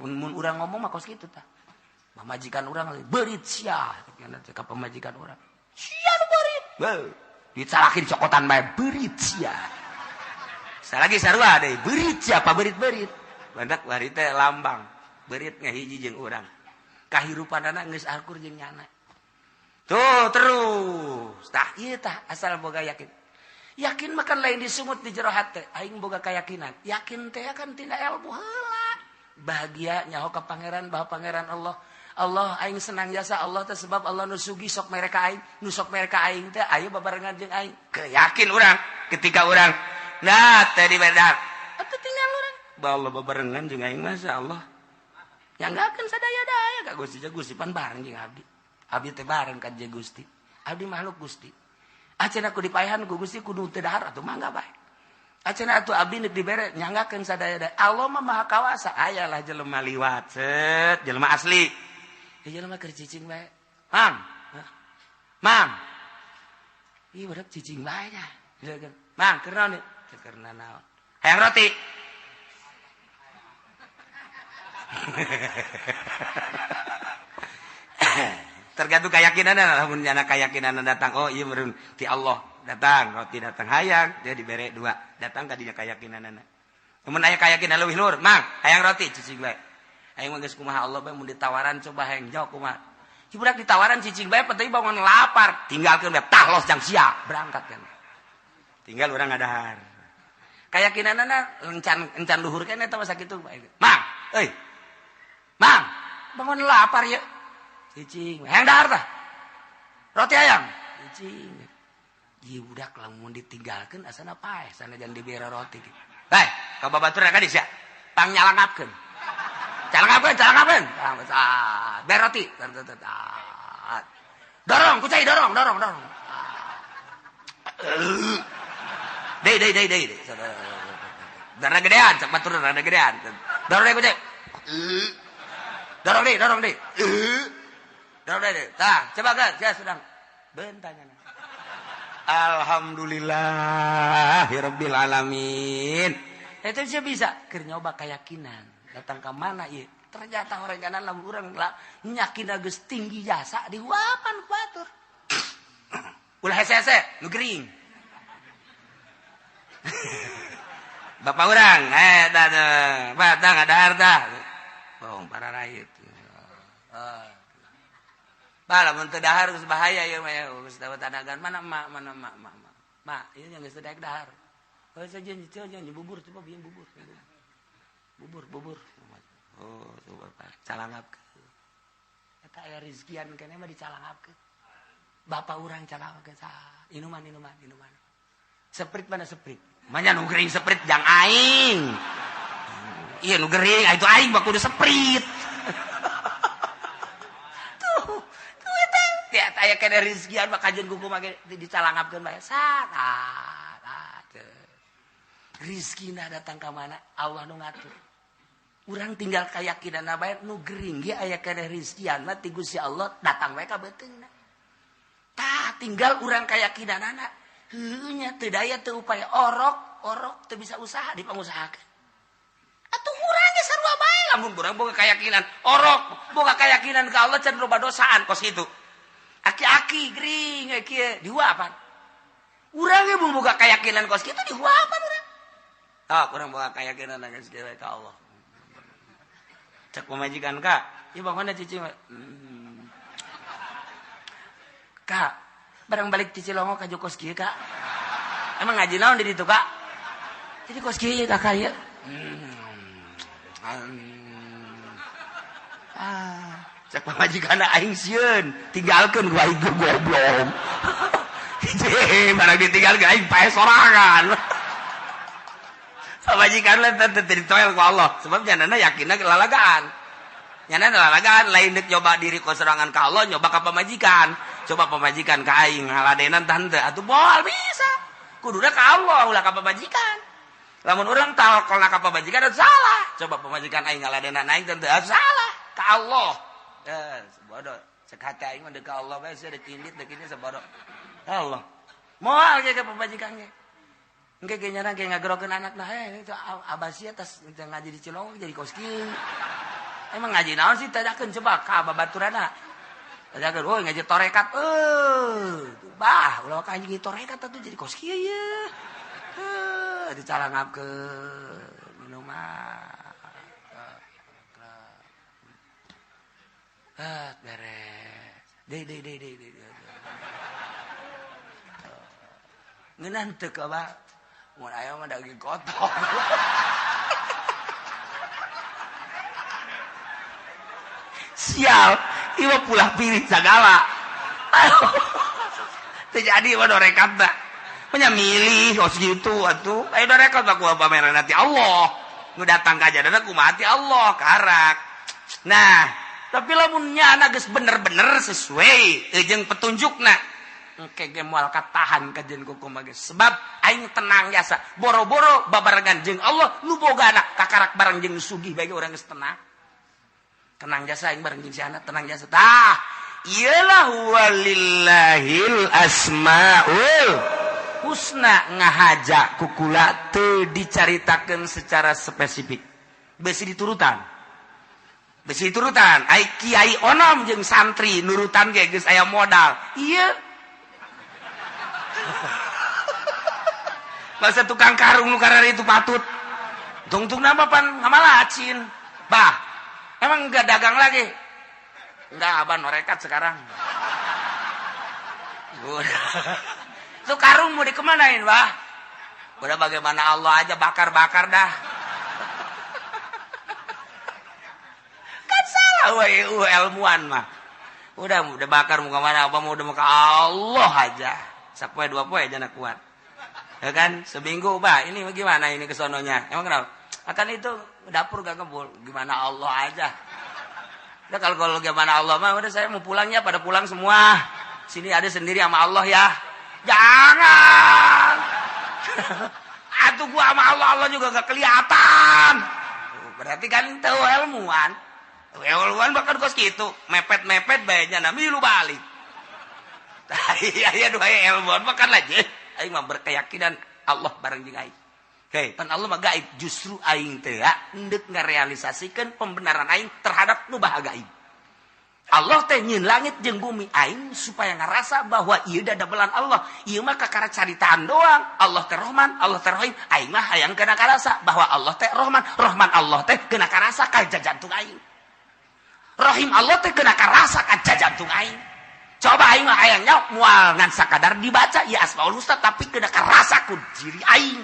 Mun urang ngomong mah kos kitu tah. Pamajikan urang beurit sia ka pamajikan urang. Sia nu beurit. Dicalakin cokotan bae beurit sia. Salagi sarua deui beurit sia pa beurit-beurit. Bandak bari teh lambang. Beurit ngahiji jeung urang. Kahirupanana geus akur jeung nyana. Tuh terus. Tah ieu tah asal boga yakin. Yakin makan lain disungut di jero hate. Aing boga kayakinan. Yakin teh kan tina ilmu heula. Bahagia nyaho ka pangeran bahwa pangeran Allah. Allah aing senang jasa Allah teh sebab Allah nu sugi sok mereka aing, nu sok mereka aing teh aya babarengan jeung aing. Keyakin urang ketika urang nah teh di bedak. Atuh tinggal urang. Ba Allah babarengan jeung aing masyaallah. Nyanggakeun sadaya-daya ka Gusti Gusti pan bareng jeung abdi. Abdi teh bareng ka Gusti. Abdi makhluk Gusti. Acenah ku dipaehan ku Gusti kudu teu dahar atuh mangga bae. Acenah atuh abdi neuk dibere nyanggakeun sadaya-daya. Allah mah maha kawasa. Ayalah jelema liwat set jelema asli. Ya jelema keur cicing bae. Mang. Mang. Ih budak cicing bae nya. Mang keur naon? Keur naon? Hayang roti. Tergantung keyakinanna lamun nyana keyakinanna datang oh ieu meureun ti Allah datang roti datang hayang dia dibere dua datang ka dinya keyakinanna. Mun aya keyakinan leuwih luhur, Mang, hayang roti cicing bae. Aing mah geus kumaha Allah bae mun ditawaran coba hayang jawab kumaha. Ci budak ditawaran cicing bae penting bangun lapar, tinggalkeun bae tah los jang sia berangkat kan. Tinggal urang ngadahar. Keyakinanna encan luhur keneh eta mah sakitu bae. Mang, euy. Mang, bangun lapar ya. Cicing, hayang dahar tah. Roti hayang. Cicing. Ieu budak lamun ditinggalkeun asana paeh sanajan dibere roti. Bae, ka babaturan ka dieu sia. Pang nyalangapkeun. Calangapkeun. Bere roti. Dorong, kucai dorong. Dei. Darah gedean, cak batur darah gedean. Dorong deh kucai. Dorong deh. Dorong deh. Tah, coba kan, saya sedang bentanya. Alhamdulillahirabbil alamin. Itu sih bisa keur nyoba keyakinan. Datang ke mana ieu? Ternyata orang kanan lamun urang nyakin geus tinggi jasa diwapan ku batur. Ulah hese-hese nu gering. Bapak urang, batang ada harta. Bong para rakyat. Bala mun teu dahar geus bahaya ieu mah geus tahu tanagan mana mak. Mak, ieu yang geus daek dahar. Heuh saja nyicil bubur coba bieu bubur. Bubur. Oh, tuh Bapak calangapkeun. Eta aya rezkian keneh mah dicalangapkeun. Bapak urang calangapkeun inuman. Seprit mana seprit? Manya nu gering seprit jang aing. Iya nu gering itu aing mah kudu seprit. Tiap aya kene rezkian mah kajeun kuku mah dicalangapkeun bae. Rizkina datang ka mana? Allah nu ngatur. Urang tinggal keyakinan bae nu gering ge aya kene rizkian mah ti Gusti Allah datang wae ka beuteungna. Tah tinggal urang keyakinanana heuh nya teu daya teu upaya orok teu bisa usaha dipangusahakeun. Atuh urang ge sarua bae lamun urang boga keyakinan orok, boga keyakinan ka Allah can loba dosaan kos kitu. Aki-aki gering kieu dihuapan. Urang ge boga keyakinan kos kitu dihuapan urang. Tah urang boga keyakinan geus kieu ka Allah. Cek pemajikan Kak, ieu bangona cicing. Kak, barang balik Cicilongo ka kos kieu Kak. Emang ngaji naon di ditu Kak? Jadi kos kieu ya Kak ya. Cek pamajikanna aing sieun, tinggalkeun ku aing goblok. Barang ditinggalkeun aing pae sorangan. Pamajikan teh ditoel ku Allah, sebab janana yakinna lalagaan. Nyana lalagaan lain deuk nyoba diri ku sorangan ka Allah, nyoba ka pamajikan. Coba pamajikan ka aing ngaladenan tante atuh moal bisa. Kuduna ka Allah ulah ka pamajikan. Lamun urang tawakkalna ka pamajikan salah. Coba pamajikan aing ngaladenan aing tante salah ka Allah. Sebodoh cek hati aing mah deuk ka Allah bae deuk indit deuk ini sebodoh. Allah. Moal ge ka pamajikan ge. Engke ge nyana ge ngagerokeun anakna itu abah sia tas ngaji di Cilong jadi kos kieu. emang ngaji naon sih tadakeun coba ka babaturana. Tadakeun oh ngaji torekat bah ulah ka ngaji torekat atuh jadi kos kieu ye. Dicalangapkeun minuman. Beres. Dei. Ngeunaan teu ka ba? Mun aya mah daging kotor. Sial, ieu pulah pilih sagala. Teu jadi mah dorekat da. Nya milih kos gitu atuh. Aya dorekat mah kumaha pameran ti Allah. Nu datang ka jadana kumaha ti Allah karak. Nah, tapi lamun nyana geus bener-bener sesuai jeung petunjukna. Engke ge moal katahan ka jeung kumaha geus. Sebab aing tenang jasa. Boro-boro babarengan jeung Allah nu bogana kakarak bareng jeung sugih bae urang geus tenang. Tenang jasa aing bareng jeung si anak tenang jasa. Tah, iyalah walillahil asmaul husna ngahaja kukula teu dicaritakeun secara spesifik. Besi diturutan. Ai kiai onom jeung santri nurutan ge geus aya modal. Ieu Masa tukang karung nu karari itu patut. Tungtung nama pan ngamalacin. Bah, emang enggak dagang lagi? Enggak, abah norekat sekarang. Itu karung mau dikemanain, bah? Udah bagaimana Allah aja bakar-bakar dah. Kan salah ilmuwan mah. Udah bakar mau kemana? Abah mau udah mau ke Allah aja. Sapoe dua poe aja nak kuat. Ya kan seminggu bah ini gimana ini kesononya emang kenapa akan itu dapur gak kebul gimana Allah aja udah kalau gimana Allah mah udah saya mau pulangnya pada pulang semua sini ada sendiri sama Allah ya jangan atuh gua sama Allah juga gak kelihatan berarti kan tahu ilmuwan bakal kos gitu mepet baiknya nami lu balik iya dua ilmuwan makan aja aing mah berkeyakinan Allah bareng jeung aing. Oke, pan Allah mah gaib, justru aing teh hendeuk ngarealisasikeun pembenaran aing terhadap nu baha gaib. Allah teh nyieun langit jeung bumi aing supaya ngarasa bahwa ieu da dabelan Allah. Ieu mah kakara caritaan doang. Allah teh Rahman, Allah teh Rahim. Aing mah hayang kana karasa bahwa Allah teh Rahman, Rahman Allah teh keuna karasa ka jantung aing. Rahim Allah teh keuna karasa ka jantung aing. Coba aing mah hayangnya moal ngan sakadar dibaca ya Asmaul Husna tapi kena karasa ku diri aing.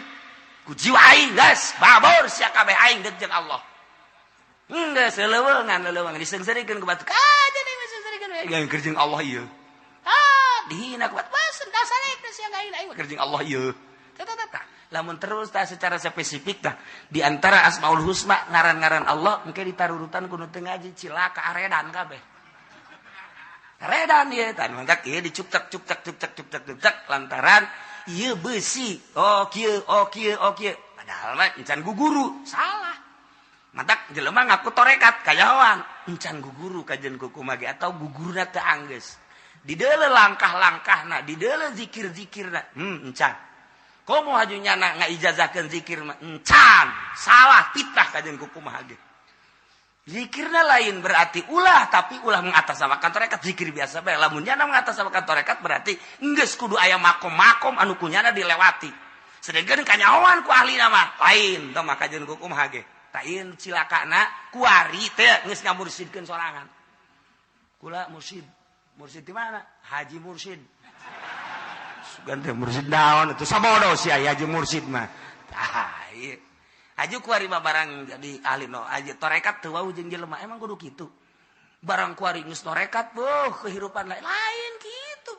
Ku jiwa aing geus babor sia kabeh aing deuk jeung Allah. Geus leuweungan disengseurekeun ku batu. Jadi disengseurekeun we. Yang keur jeung Allah ieu. Dihina ku batu. Bas dasarek sia aing keur jeung Allah ieu. Tah. Lamun terus tah secara spesifik tah di antara Asmaul Husna ngaran-ngaran Allah engke ditarurutan ku nu teu ngaji cilaka aredan kabeh. Redan ya, tan mangkat ieu dicukcak lantaran ieu besi. Oh kieu. Padahal mah encan guguru, salah. Mantak jelema ngaku torekat kayawan, encan guguru kajen kukumaha ge atau gugurna teu anggeus. Di deuleu langkah-langkahna, di deuleu zikir-zikirna, encan. Komo hajunyana ngaijazahkeun zikir mah encan, salah pitah kajen kukumaha ge. Zikirnya lain berarti ulah tapi ulah mengatasnamakan torekat zikir biasa bae lamun nyana mengatasnamakan torekat berarti geus kudu aya makom-makom anu kunyana dilewati sedengkeun kanyahoan ku ahli nama lain tong maka jeung kumaha ge ta ieu cilakana kuari teh geus ngamursidkeun sorangan kula mursid di mana Haji Mursid sugan teh mursid naon atuh sabodo sia Haji Mursid mah tah ieu Aju kuari mah barang jadi ahli no aja torekat teu wau jeung jelema emang kudu kitu. Barang kuari geus torekat kehirupan lain